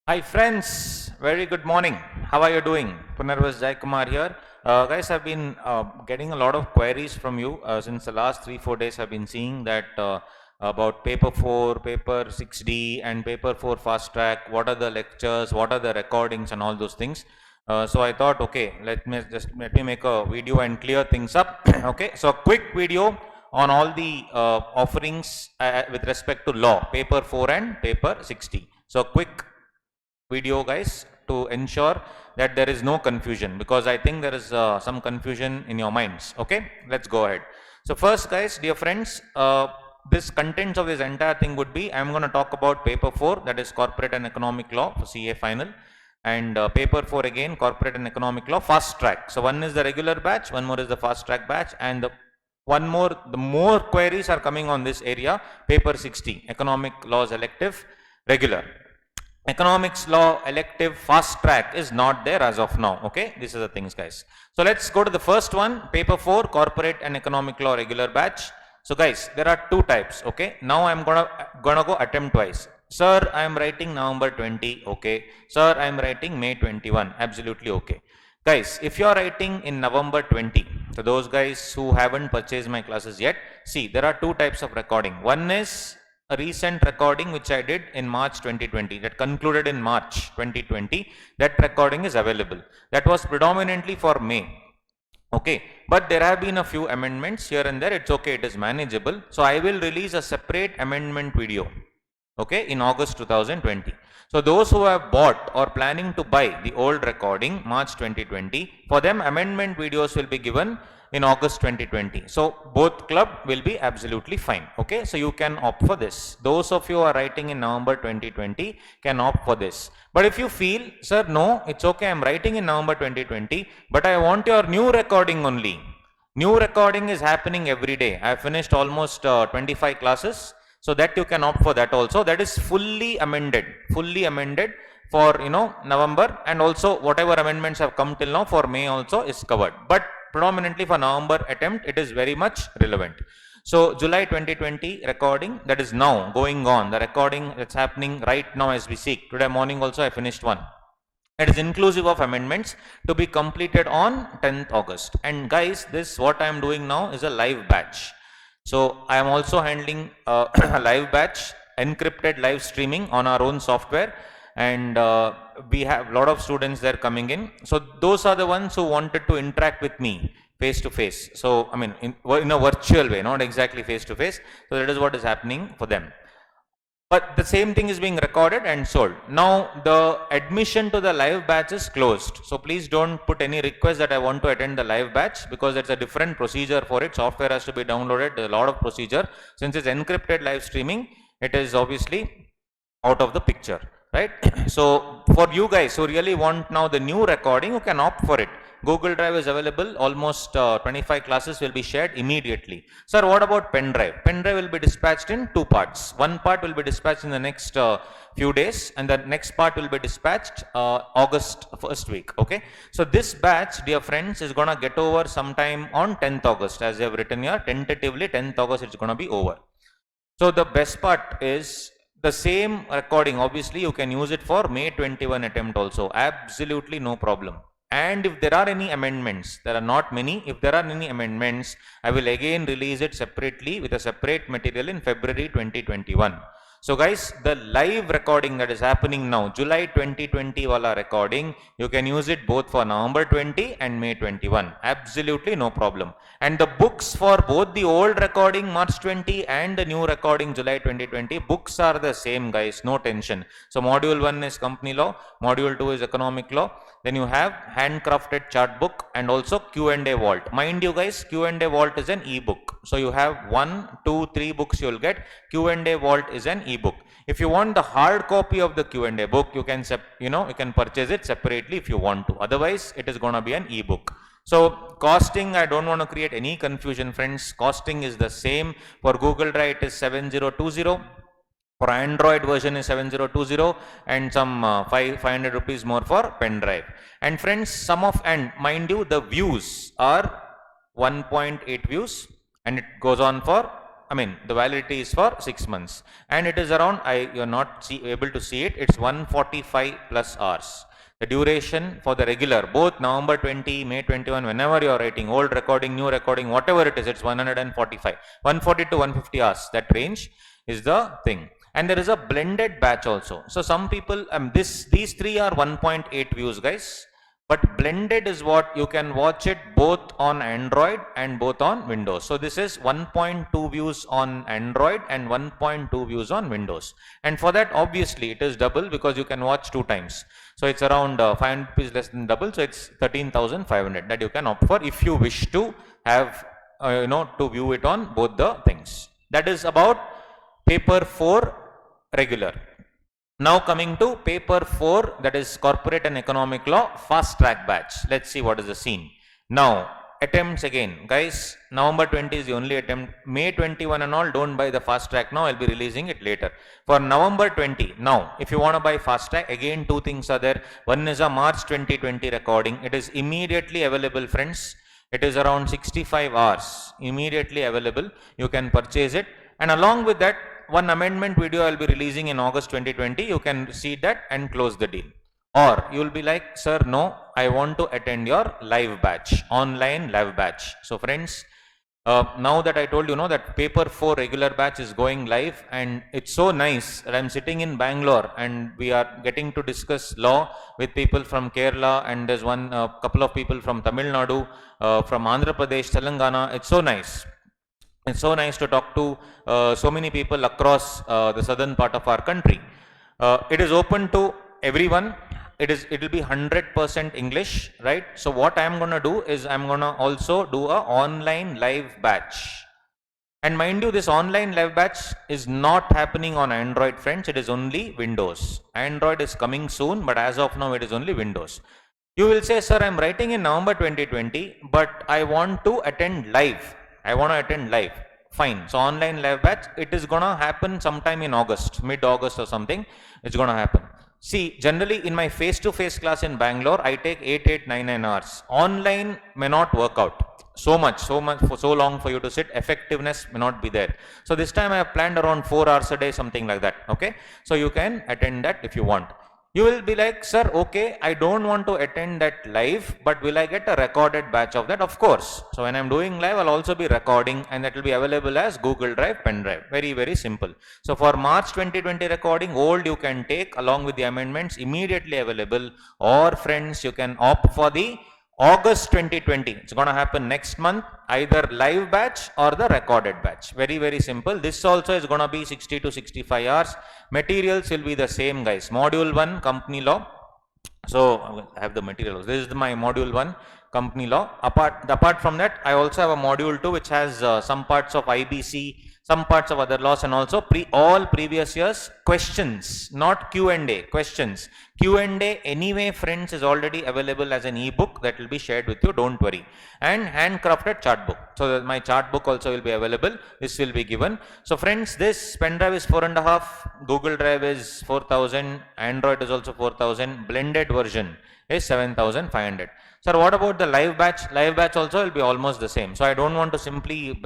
Hi friends, very good morning. How are you doing? Punarvas Jaikumar here. Guys, I've been getting a lot of queries from you since the last 3-4 days. I've been seeing that about paper 4, paper 6D and paper 4 fast track. What are the lectures? What are the recordings and all those things? So I thought, okay, let me make a video and clear things up. Okay, so a quick video on all the offerings with respect to law, paper 4 and paper 60. So quick video guys to ensure that there is no confusion, because I think there is some confusion in your minds. Okay, let's go ahead. So first guys, dear friends, this contents of this entire thing would be, I'm going to talk about paper 4, that is corporate and economic law for CA final, and paper 4 again, corporate and economic law fast track. So one is the regular batch, one more is the fast track batch, and the more queries are coming on this area, paper 60, economic laws elective regular. Economics law elective fast track is not there as of now. Okay, these are the things guys. So let's go to the first one, paper 4, corporate and economic law regular batch. So guys, there are two types. Okay, now I'm gonna go attempt wise. Sir, I am writing November 20. Okay, sir, I am writing May 21. Absolutely okay. Guys, if you are writing in November 20, so those guys who haven't purchased my classes yet, see, there are two types of recording. One is a recent recording which I did in March 2020, that concluded in March 2020. That recording is available. That was predominantly for May. Okay, but there have been a few amendments here and there. It's okay, it is manageable. So I will release a separate amendment video, okay, in August 2020. So those who have bought or planning to buy the old recording March 2020, for them amendment videos will be given in August 2020. So both club will be absolutely fine. Okay, so you can opt for this. Those of you who are writing in November 2020 can opt for this. But if you feel, sir, no, it's okay, I'm writing in November 2020, but I want your new recording only. New recording is happening every day. I have finished almost 25 classes. So that you can opt for that also. That is fully amended for November, and also whatever amendments have come till now for May also is covered. But predominantly for November attempt, it is very much relevant. So July 2020 recording, that is now going on. The recording that's happening right now as we speak. Today morning also I finished one. It is inclusive of amendments to be completed on 10th August. And guys, this what I am doing now is a live batch. So I am also handling a live batch, encrypted live streaming on our own software, and we have a lot of students there coming in. So those are the ones who wanted to interact with me face to face. So I mean in a virtual way, not exactly face to face. So that is what is happening for them. But the same thing is being recorded and sold. Now the admission to the live batch is closed. So please don't put any request that I want to attend the live batch, because it's a different procedure for it. Software has to be downloaded. There's a lot of procedure. Since it's encrypted live streaming, it is obviously out of the picture, right? So for you guys who really want now the new recording, you can opt for it. Google Drive is available. Almost 25 classes will be shared immediately. Sir, what about pen drive? Pen drive will be dispatched in two parts. One part will be dispatched in the next few days, and the next part will be dispatched August first week. Okay. So this batch, dear friends, is gonna get over sometime on 10th August, as they have written here. Tentatively 10th August it's gonna be over. So the best part is the same recording. Obviously, you can use it for May 21 attempt also. Absolutely no problem. And if there are any amendments, there are not many, if there are any amendments, I will again release it separately with a separate material in February 2021. So guys, the live recording that is happening now, July 2020 wala recording, you can use it both for November 20 and May 21. Absolutely no problem. And the books for both the old recording March 20 and the new recording July 2020, books are the same guys, no tension. So module 1 is company law, module 2 is economic law. Then you have handcrafted chart book and also Q&A vault. Mind you guys, Q&A vault is an ebook. So you have 1, 2, 3 books you will get. Q&A vault is an ebook. If you want the hard copy of the Q&A book, you can purchase it separately if you want to. Otherwise, it is going to be an ebook. So costing, I don't want to create any confusion, friends. Costing is the same. For Google Drive, it is 7020. For Android version is 7020, and some 500 rupees more for pen drive. And friends, and mind you, the views are 1.8 views, and it goes on for I mean, the validity is for 6 months, and it is around, you're not able to see it, it's 145 plus hours. The duration for the regular, both November 20, May 21, whenever you are writing, old recording, new recording, whatever it is, it's 145, 140 to 150 hours, that range is the thing. And there is a blended batch also. So some people, these three are 1.8 views, guys. But blended is what you can watch it both on Android and both on Windows. So this is 1.2 views on Android and 1.2 views on Windows. And for that, obviously, it is double because you can watch 2 times. So it's around 500 rupees less than double. So it's 13,500 that you can opt for if you wish to have, to view it on both the things. That is about paper 4 regular. Now coming to paper 4, that is corporate and economic law fast track batch. Let's see what is the scene. Now attempts again, guys. November 20 is the only attempt. May 21 and all, don't buy the fast track now. I'll be releasing it later. For November 20, now if you want to buy fast track, again 2 things are there. One is a March 2020 recording. It is immediately available, friends. It is around 65 hours immediately available. You can purchase it, and along with that, one amendment video I'll be releasing in August 2020. You can see that and close the deal. Or you will be like, sir, no, I want to attend your live batch, online live batch. So friends, now that I told you that paper 4 regular batch is going live, and it's so nice that I'm sitting in Bangalore and we are getting to discuss law with people from Kerala, and there's one couple of people from Tamil Nadu, from Andhra Pradesh, Telangana. It's so nice. It's so nice to talk to so many people across the southern part of our country. It is open to everyone. It will be 100% English, right? So what I am going to do is I'm going to also do a online live batch. And mind you, this online live batch is not happening on Android, friends. It is only Windows. Android is coming soon, but as of now, it is only Windows. You will say, sir, I'm writing in November 2020, but I want to attend live. I want to attend live. Fine. So online live batch, it is going to happen sometime in August, mid-August or something. It's going to happen. See, generally in my face-to-face class in Bangalore, I take 8, 9 hours. Online may not work out. So much, for so long for you to sit, effectiveness may not be there. So this time I have planned around 4 hours a day, something like that. Okay. So you can attend that if you want. You will be like, sir, okay, I don't want to attend that live, but will I get a recorded batch of that? Of course. So when I'm doing live, I'll also be recording, and that will be available as Google Drive, pen drive. Very, very simple. So for March 2020 recording, old you can take along with the amendments immediately available, or friends, you can opt for the August 2020. It's going to happen next month, either live batch or the recorded batch. Very, very simple. This also is going to be 60 to 65 hours. Materials will be the same, guys. Module 1, company law. So I have the materials. This is my module 1, company law. Apart from that, I also have a module 2 which has some parts of IBC, some parts of other laws, and also all previous years questions, not Q&A, questions. Q&A anyway, friends, is already available as an ebook that will be shared with you, don't worry. And handcrafted chart book. So that my chart book also will be available. This will be given. So friends, this pen drive is 4.5, Google Drive is 4,000, Android is also 4,000, blended version is 7,500. Sir, what about the live batch? Live batch also will be almost the same. So I don't want to simply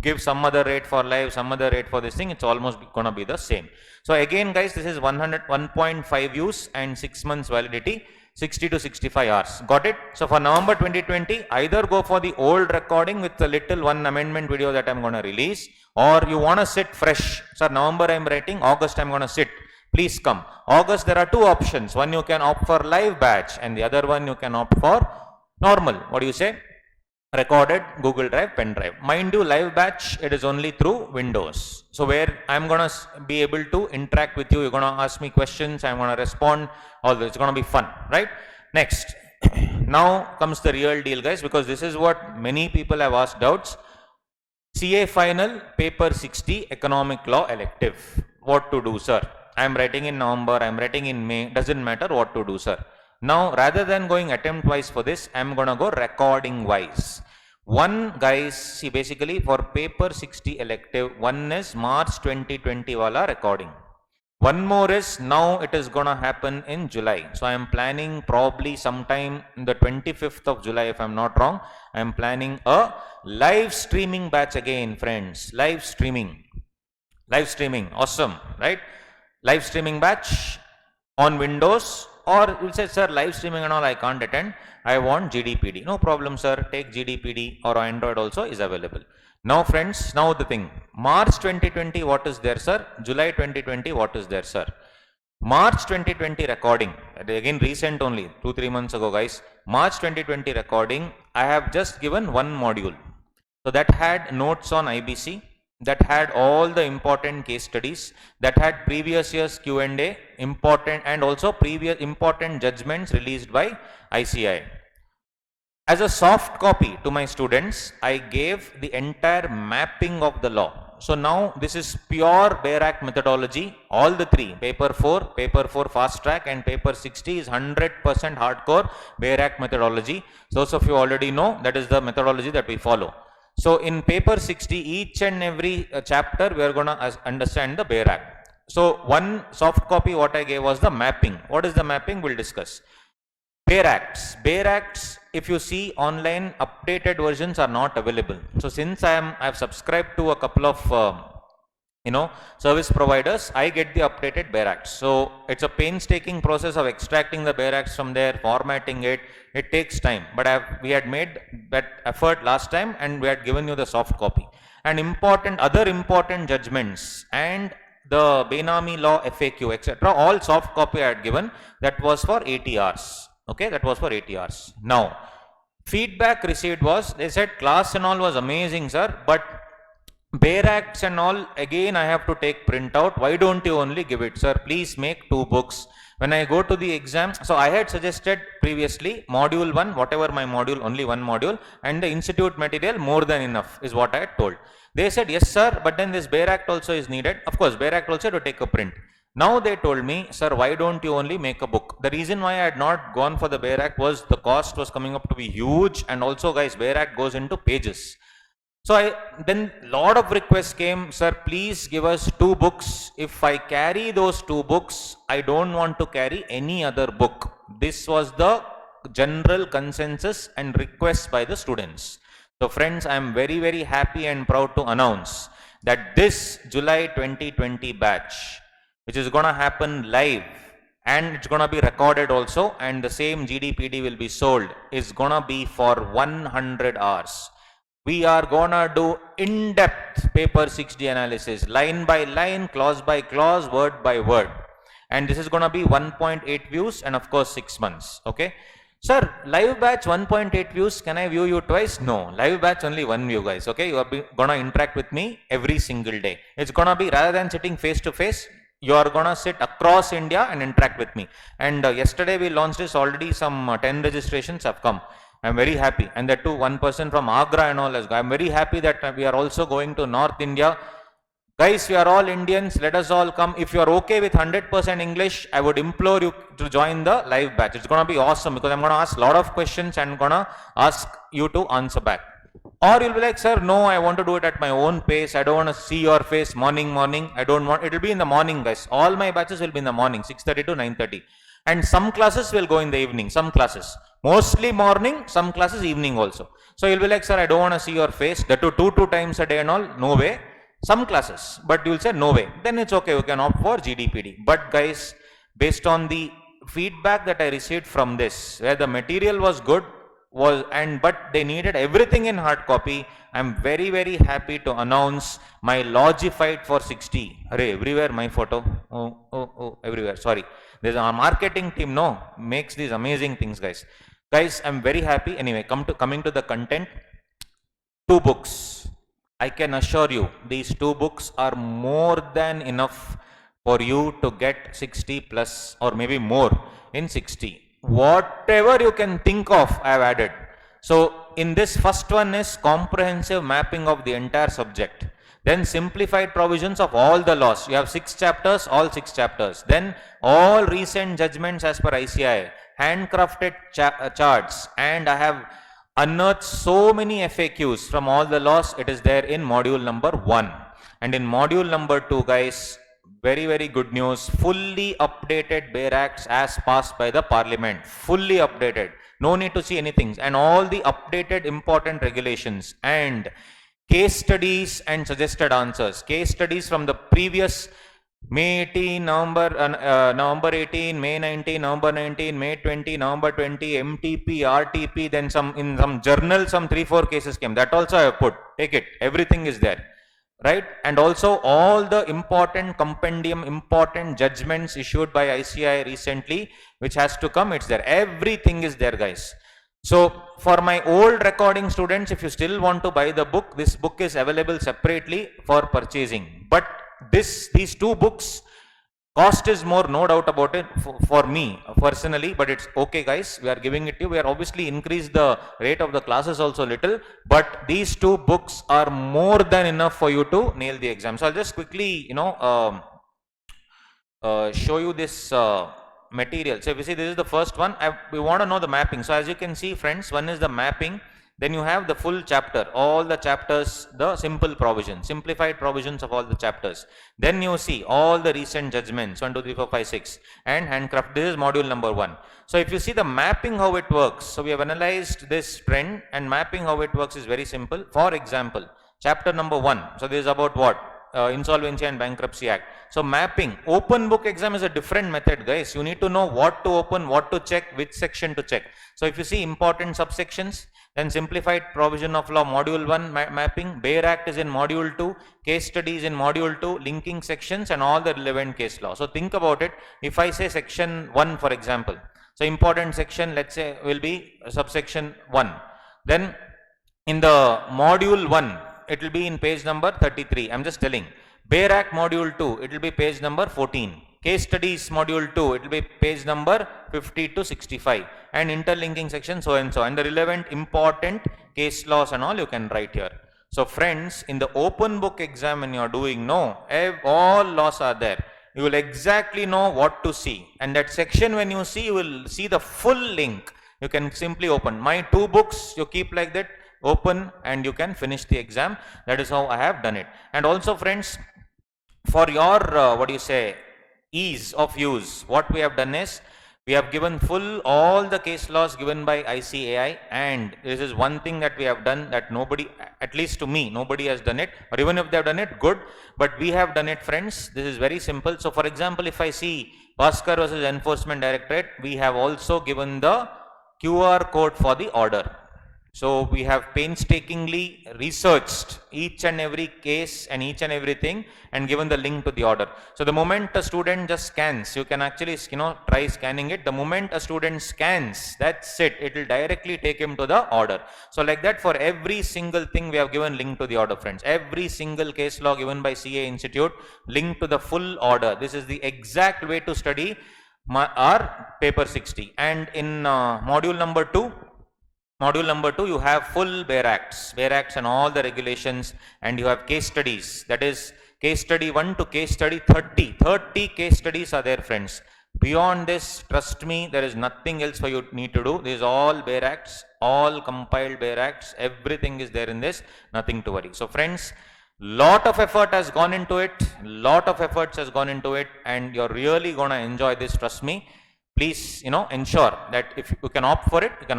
give some other rate for live, some other rate for this thing. It's almost going to be the same. So again, guys, this is 1.5 views and 6 months validity, 60 to 65 hours. Got it? So for November 2020, either go for the old recording with the little one amendment video that I'm going to release, or you want to sit fresh. Sir, November I'm writing, August I'm going to sit. Please come. August, there are 2 options. One, you can opt for live batch, and the other one you can opt for normal. What do you say? Recorded Google Drive, pen drive. Mind you, live batch, it is only through Windows. So where I'm going to be able to interact with you, you're going to ask me questions, I'm going to respond, all this. It's going to be fun, right? Next. Now comes the real deal, guys, because this is what many people have asked doubts. CA final, paper 60, economic law elective. What to do, sir? I'm writing in November, I'm writing in May, doesn't matter what to do, sir. Now, rather than going attempt wise for this, I'm going to go recording wise. One, guys, see, basically for paper 60 elective, one is March 2020 wala recording. One more is now it is gonna happen in July. So I am planning probably sometime in the 25th of July, if I'm not wrong. I am planning a live streaming batch again, friends. Live streaming, awesome, right? Live streaming batch on Windows, or you'll say, sir, live streaming and all I can't attend. I want GDPD. No problem, sir. Take GDPD, or Android also is available. Now friends, now the thing, March 2020, what is there, sir? July 2020, what is there, sir? March 2020 recording, again recent only, 2-3 months ago, guys. March 2020 recording, I have just given one module. So that had notes on IBC, that had all the important case studies, that had previous year's Q&A, important, and also previous important judgments released by ICAI. As a soft copy to my students, I gave the entire mapping of the law. So now this is pure Bayer Act methodology. All the three, paper 4 fast track, and paper 60 is 100% hardcore Bayer Act methodology. Those of you already know that is the methodology that we follow. So in paper 60, each and every chapter we are going to understand the Bayer Act. So one soft copy what I gave was the mapping. What is the mapping? We'll discuss. Bayer Acts, if you see online, updated versions are not available. So since I've subscribed to a couple of service providers, I get the updated Bayer Acts. So it's a painstaking process of extracting the Bayer Acts from there, formatting it. It takes time, but we had made that effort last time, and we had given you the soft copy. And other important judgments and the Benami law FAQ, etc., all soft copy I had given. That was for 80 hours. Okay, that was for 80 hours. Now, feedback received was, they said class and all was amazing, sir, but Bayer Acts and all, again I have to take printout. Why don't you only give it, sir? Please make 2 books. When I go to the exam, so I had suggested previously module 1, whatever my module, only one module, and the institute material more than enough is what I had told. They said, yes, sir, but then this Bayer Act also is needed. Of course, Bayer Act also to take a print. Now they told me, sir, why don't you only make a book? The reason why I had not gone for the Bayer Act was the cost was coming up to be huge, and also, guys, Bayer Act goes into pages. So then lot of requests came, sir, please give us 2 books. If I carry those 2 books, I don't want to carry any other book. This was the general consensus and request by the students. So friends, I am very, very happy and proud to announce that this July 2020 batch, which is going to happen live, and it's going to be recorded also, and the same GDPD will be sold, is going to be for 100 hours. We are going to do in-depth paper 60 analysis, line by line, clause by clause, word by word. And this is going to be 1.8 views and of course 6 months. Okay. Sir, live batch 1.8 views, can I view you twice? No, live batch only 1 view, guys. Okay. You are going to interact with me every single day. It's going to be, rather than sitting face to face, you are going to sit across India and interact with me. And yesterday we launched this, already some 10 registrations have come. I'm very happy, and that too one person from Agra and all has gone. I'm very happy that we are also going to North India. Guys, we are all Indians, let us all come. If you are okay with 100% English, I would implore you to join the live batch. It's going to be awesome, because I'm going to ask a lot of questions and going to ask you to answer back. Or you'll be like, sir, no, I want to do it at my own pace. I don't want to see your face morning. I don't want, it will be in the morning, guys. All my batches will be in the morning, 6:30 to 9:30. And some classes will go in the evening, some classes. Mostly morning, some classes evening also. So you'll be like, sir, I don't want to see your face. That too 2 times a day and all, no way. Some classes, but you'll say no way. Then it's okay, you can opt for GDPD. But guys, based on the feedback that I received from this, where the material was good, but they needed everything in hard copy, I'm very, very happy to announce my Logified for 60. Array, everywhere my photo. Oh, everywhere. Sorry. There's our marketing team, makes these amazing things, guys. Guys, I'm very happy. Anyway, coming to the content. 2 books. I can assure you, these 2 books are more than enough for you to get 60 plus or maybe more in 60. Whatever you can think of, I have added. So in this first one is comprehensive mapping of the entire subject. Then simplified provisions of all the laws. You have 6 chapters, all 6 chapters. Then all recent judgments as per ICAI, handcrafted charts, and I have unearthed so many FAQs from all the laws. It is there in module number 1. And in module number 2, guys, Very, very good news. Fully updated Bare Acts as passed by the Parliament. Fully updated. No need to see anything. And all the updated important regulations and case studies and suggested answers. Case studies from the previous May 18, November 18, May 19, November 19, May 20, November 20, MTP, RTP, then in some journal, some 3-4 cases came. That also I have put. Take it. Everything is there. Right? And also all the important compendium, important judgments issued by ICAI recently, which has to come, it's there. Everything is there, guys. So for my old recording students, if you still want to buy the book, this book is available separately for purchasing. But these two books, cost is more, no doubt about it, for me personally, but it's okay, guys. We are giving it to you. We are obviously increased the rate of the classes also a little, but these two books are more than enough for you to nail the exam. So I'll just quickly, show you this material. So if you see, this is the first one. We want to know the mapping. So as you can see, friends, one is the mapping. Then you have the full chapter, all the chapters, the simple provisions, simplified provisions of all the chapters. Then you see all the recent judgments, 1, 2, 3, 4, 5, 6, and handcraft. This is module number 1. So if you see the mapping, how it works. So we have analyzed this trend, and mapping how it works is very simple. For example, chapter number 1. So this is about what? Insolvency and Bankruptcy Act. So mapping, open book exam is a different method, guys. You need to know what to open, what to check, which section to check. So if you see important subsections, then simplified provision of law, module 1 mapping, Bare Act is in module 2, case studies in module 2, linking sections and all the relevant case law. So think about it. If I say section 1, for example, so important section, let's say, will be subsection 1. Then in the module 1, it will be in page number 33. I'm just telling. Bare Act module 2, it will be page number 14. Case studies module 2, it will be page number 50 to 65. And interlinking section, so and so. And the relevant important case laws and all you can write here. So friends, in the open book exam when you are doing, all laws are there. You will exactly know what to see. And that section when you see, you will see the full link. You can simply open. My 2 books, you keep like that, open, and you can finish the exam. That is how I have done it. And also friends, for your ease of use, what we have done is we have given full all the case laws given by ICAI, and this is one thing that we have done that nobody, at least to me, nobody has done it, or even if they have done it, good, but we have done it, friends. This is very simple. So for example, if I see Bhaskar versus Enforcement Directorate, we have also given the QR code for the order. So we have painstakingly researched each and every case and each and everything and given the link to the order. So the moment a student just scans, you can actually try scanning it. The moment a student scans, that's it. It will directly take him to the order. So like that, for every single thing we have given link to the order, friends. Every single case law given by CA Institute, link to the full order. This is the exact way to study our paper 60. And in module number 2, you have full Bare Acts and all the regulations, and you have case studies. That is case study 1 to case study 30. 30 case studies are there, friends. Beyond this, trust me, there is nothing else for you need to do. This is all Bare Acts, all compiled Bare Acts. Everything is there in this. Nothing to worry. So friends, lot of effort has gone into it. And you're really going to enjoy this, trust me. Please, ensure that if you can opt for it, you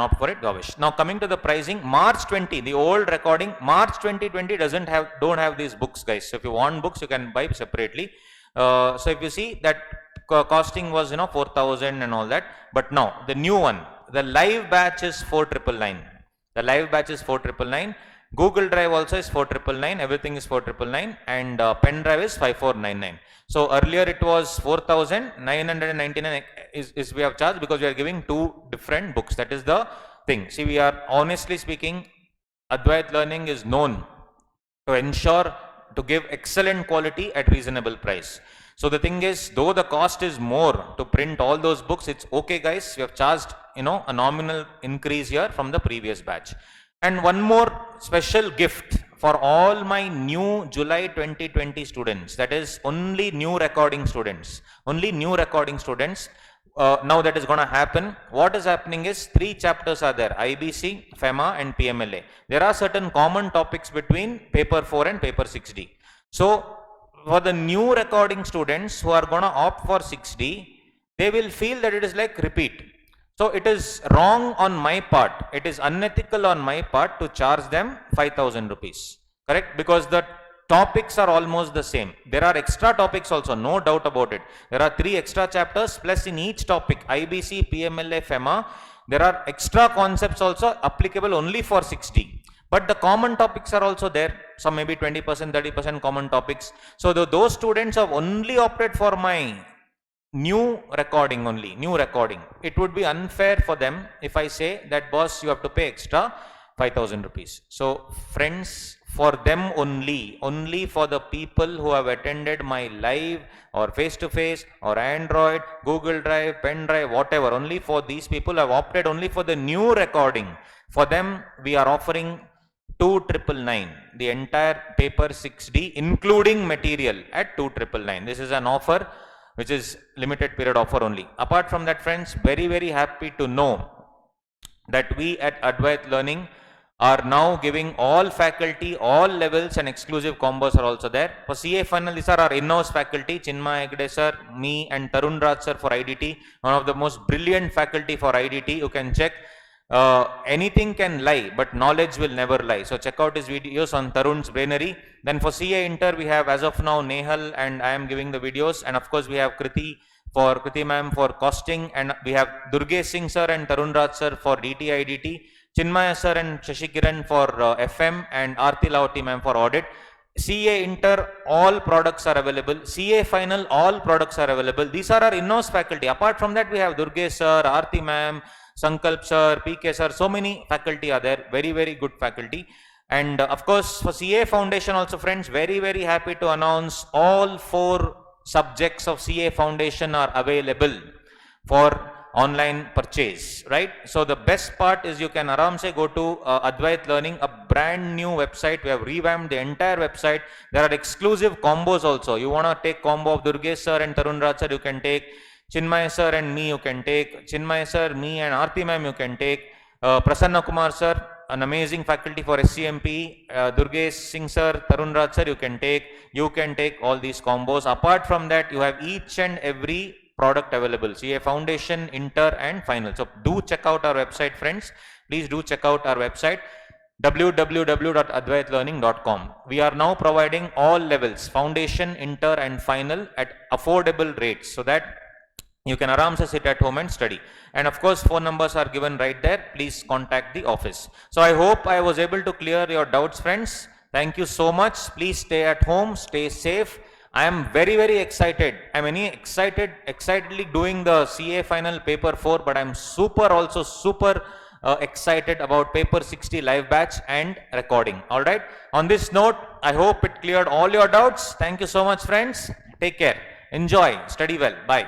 wish. Now coming to the pricing, March 20, the old recording, March 2020 don't have these books, guys. So if you want books, you can buy separately. So if you see that costing was, 4,000 and all that. But now the new one, the live batch is 4,999. Google Drive also is 4,999, everything is 4,999, and pen drive is 5,499. So earlier it was 4,999 is we have charged because we are giving 2 different books. That is the thing. See, we are honestly speaking, Advait Learning is known to ensure to give excellent quality at reasonable price. So the thing is, though the cost is more to print all those books, it's okay, guys. We have charged, a nominal increase here from the previous batch. And one more special gift for all my new July 2020 students, that is only new recording students, now that is going to happen. What is happening is 3 chapters are there, IBC, FEMA and PMLA. There are certain common topics between paper 4 and paper 6D. So for the new recording students who are going to opt for 6D, they will feel that it is like repeat. So it is wrong on my part. It is unethical on my part to charge them 5,000 rupees. Correct? Because the topics are almost the same. There are extra topics also, no doubt about it. There are 3 extra chapters plus in each topic, IBC, PMLA, FEMA, there are extra concepts also applicable only for 6D. But the common topics are also there, some maybe 20%, 30% common topics. So those students have only opted for my new recording only, new recording. It would be unfair for them if I say that boss, you have to pay extra 5,000 rupees. So friends, for them only for the people who have attended my live or face-to-face or Android, Google Drive, pen drive, whatever, only for these people have opted only for the new recording. For them, we are offering 2,999, the entire paper 6D, including material at 2,999. This is an offer which is limited period offer only. Apart from that, friends, very happy to know that we at Advait Learning are now giving all faculty, all levels, and exclusive combos are also there. For CA final, these are our in-house faculty, Chinmay Hegde sir, me and Tarun Raj sir for IDT, one of the most brilliant faculty for IDT. You can check. Anything can lie, but knowledge will never lie. So check out his videos on Tarun's Brainery. Then for CA Inter, we have as of now Nehal, and I am giving the videos. And of course, we have Kriti ma'am for costing, and we have Durgesh Singh sir and Tarun Raj sir for DT IDT, Chinmaya sir and Shashi Kiran for FM, and Aarti Lavati ma'am for audit. CA Inter, all products are available. CA Final, all products are available. These are our in-house faculty. Apart from that, we have Durgesh sir, Aarti ma'am, Sankalp sir, PK sir, so many faculty are there, very good faculty. And of course, for CA Foundation also, friends, very happy to announce all 4 subjects of CA Foundation are available for online purchase, right? So the best part is you can aramse go to Advait Learning, a brand new website. We have revamped the entire website. There are exclusive combos also. You want to take combo of Durgesh sir and Tarun Raj sir, you can take. Chinmay sir and me, you can take. Chinmay sir, me and Aarti ma'am, you can take. Prasanna Kumar sir, an amazing faculty for SCMP. Durgesh Singh sir, Tarun Raj sir, you can take. You can take all these combos. Apart from that, you have each and every product available. CA Foundation, Inter and Final. So do check out our website, friends. Please do check out our website, www.advaitlearning.com. We are now providing all levels, Foundation, Inter and Final at affordable rates, so that you can aramse sit at home and study. And of course, phone numbers are given right there. Please contact the office. So I hope I was able to clear your doubts, friends. Thank you so much. Please stay at home, stay safe. I am very excited. I'm excitedly doing the CA final paper 4, but I'm super excited about paper 60 live batch and recording. All right. On this note, I hope it cleared all your doubts. Thank you so much, friends. Take care. Enjoy. Study well. Bye.